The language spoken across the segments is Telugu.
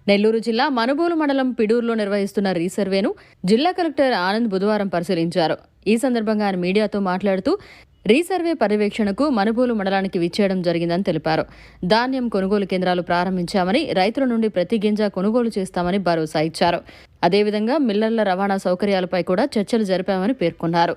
నెల్లూరు జిల్లా మనుబోలు మండలం పిడూరులో నిర్వహిస్తున్న రీసర్వేను జిల్లా కలెక్టర్ ఆనంద్ బుధవారం పరిశీలించారు. ఈ సందర్భంగా ఆయన మీడియాతో మాట్లాడుతూ రీసర్వే పర్యవేక్షణకు మనుబోలు మండలానికి విచ్చేయడం జరిగిందని తెలిపారు. ధాన్యం కొనుగోలు కేంద్రాలు ప్రారంభించామని, రైతుల నుండి ప్రతి గింజ కొనుగోలు చేస్తామని భరోసా ఇచ్చారు. అదేవిధంగా మిల్లర్ల రవాణా సౌకర్యాలపై కూడా చర్చలు జరిపామని పేర్కొన్నారు.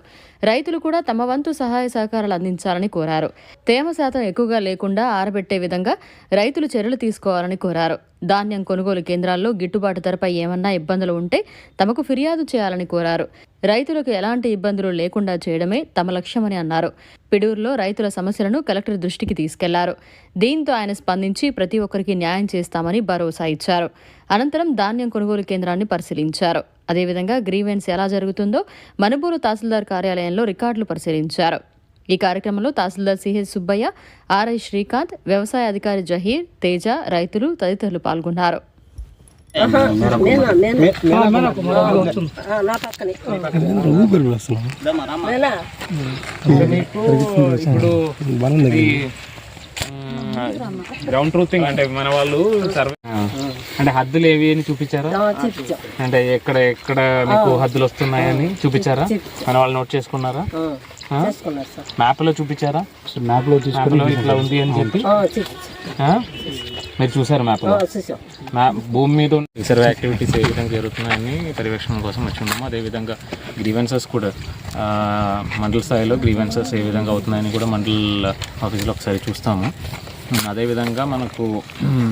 రైతులు కూడా తమ వంతు సహాయ సహకారాలు అందించాలని కోరారు. తేమ శాతం ఎక్కువగా లేకుండా ఆరబెట్టే విధంగా రైతులు చర్యలు తీసుకోవాలని కోరారు. ధాన్యం కొనుగోలు కేంద్రాల్లో గిట్టుబాటు ధరపై ఏమన్నా ఇబ్బందులు ఉంటే తమకు ఫిర్యాదు చేయాలని కోరారు. రైతులకు ఎలాంటి ఇబ్బందులు లేకుండా చేయడమే తమ లక్ష్యమని అన్నారు. పిడూరులో రైతుల సమస్యలను కలెక్టర్ దృష్టికి తీసుకెళ్లారు. దీంతో ఆయన స్పందించి ప్రతి ఒక్కరికి న్యాయం చేస్తామని భరోసా ఇచ్చారు. అనంతరం ధాన్యం కొనుగోలు కేంద్రాన్ని పరిశీలించారు. అదేవిధంగా గ్రీవెన్స్ ఎలా జరుగుతుందో మనుబోలు తహసీల్దార్ కార్యాలయంలో రికార్డులు పరిశీలించారు. ఈ కార్యక్రమంలో తహసీల్దార్ సిహెచ్ సుబ్బయ్య, ఆర్ఐ శ్రీకాంత్, వ్యవసాయ అధికారి జహీర్, తేజ, రైతులు తదితరులు పాల్గొన్నారు. గ్రౌండ్ ట్రూతింగ్ అంటే మన వాళ్ళు సర్వే అంటే హద్దులు ఏవి అని చూపించారా? అంటే ఎక్కడ ఎక్కడ మీకు హద్దులు వస్తున్నాయని చూపించారా? మన వాళ్ళు నోట్ చేసుకున్నారా? మ్యాప్ లో చూపించారా? మ్యాప్ లో ఇట్లా ఉంది అని చెప్పి మీరు చూసారు? మ్యాప్ లో భూమి మీద రిసర్వ్ యాక్టివిటీస్ ఏ విధంగా జరుగుతున్నాయని పర్యవేక్షణ కోసం వచ్చి ఉన్నాము. అదేవిధంగా గ్రీవెన్సెస్ కూడా మండల స్థాయిలో గ్రీవెన్సెస్ ఏ విధంగా అవుతున్నాయని కూడా మండల ఆఫీస్లో ఒకసారి చూస్తాము. అదేవిధంగా మనకు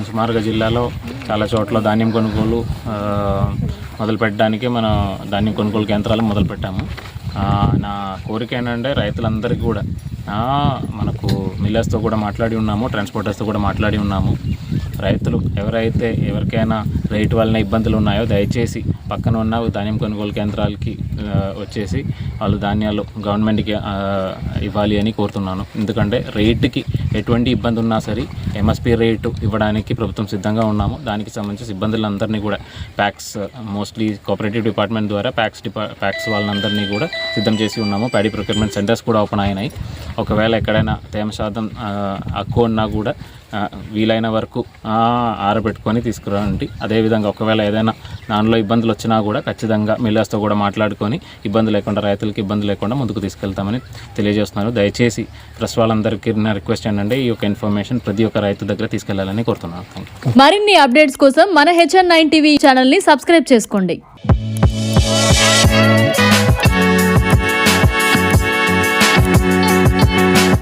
సుమారుగా జిల్లాలో చాలా చోట్ల ధాన్యం కొనుగోలు మొదలు పెట్టడానికి మన ధాన్యం కొనుగోలు కేంద్రాలు మొదలుపెట్టాము. నా కోరిక ఏంటంటే రైతులందరికీ కూడా మనకు మిల్లర్స్తో కూడా మాట్లాడి ఉన్నాము, ట్రాన్స్పోర్టర్స్తో కూడా మాట్లాడి ఉన్నాము. రైతులు ఎవరికైనా రేటు వలన ఇబ్బందులు ఉన్నాయో దయచేసి పక్కన ఉన్న ధాన్యం కొనుగోలు కేంద్రాలకి వచ్చేసి వాళ్ళు ధాన్యాలు గవర్నమెంట్కి ఇవ్వాలి అని కోరుతున్నాను. ఎందుకంటే రేటుకి ఎటువంటి ఇబ్బంది ఉన్నా సరే ఎంఎస్పీ రేటు ఇవ్వడానికి ప్రభుత్వం సిద్ధంగా ఉన్నాము. దానికి సంబంధించిన సిబ్బందులందరినీ కూడా ప్యాక్స్ మోస్ట్లీ కోఆపరేటివ్ డిపార్ట్మెంట్ ద్వారా ప్యాక్స్ వాళ్ళందరినీ కూడా సిద్ధం చేసి ఉన్నాము. ప్యాడీ ప్రొక్యూర్మెంట్ సెంటర్స్ కూడా ఓపెన్ అయినాయి. ఒకవేళ ఎక్కడైనా తేమ శాతం ఎక్కువ ఉన్నా కూడా వీలైన వరకు ఆరబెట్టుకొని తీసుకురండి. అదేవిధంగా ఒకవేళ ఏదైనా దానిలో ఇబ్బందులు వచ్చినా కూడా ఖచ్చితంగా మిల్లర్స్తో కూడా మాట్లాడుకొని ఇబ్బంది లేకుండా రైతులకి ఇబ్బంది లేకుండా ముందుకు తీసుకెళ్తామని తెలియజేస్తున్నాను. దయచేసి ప్రెస్ వాళ్ళందరికీ నా రిక్వెస్ట్ ఏంటంటే ఈ యొక్క ఇన్ఫర్మేషన్ ప్రతి ఒక్క రైతు దగ్గర తీసుకెళ్లాలని కోరుతున్నాను. మరిన్ని అప్డేట్స్ కోసం మన HN9 టీవీ ఛానల్ని సబ్స్క్రైబ్ చేసుకోండి.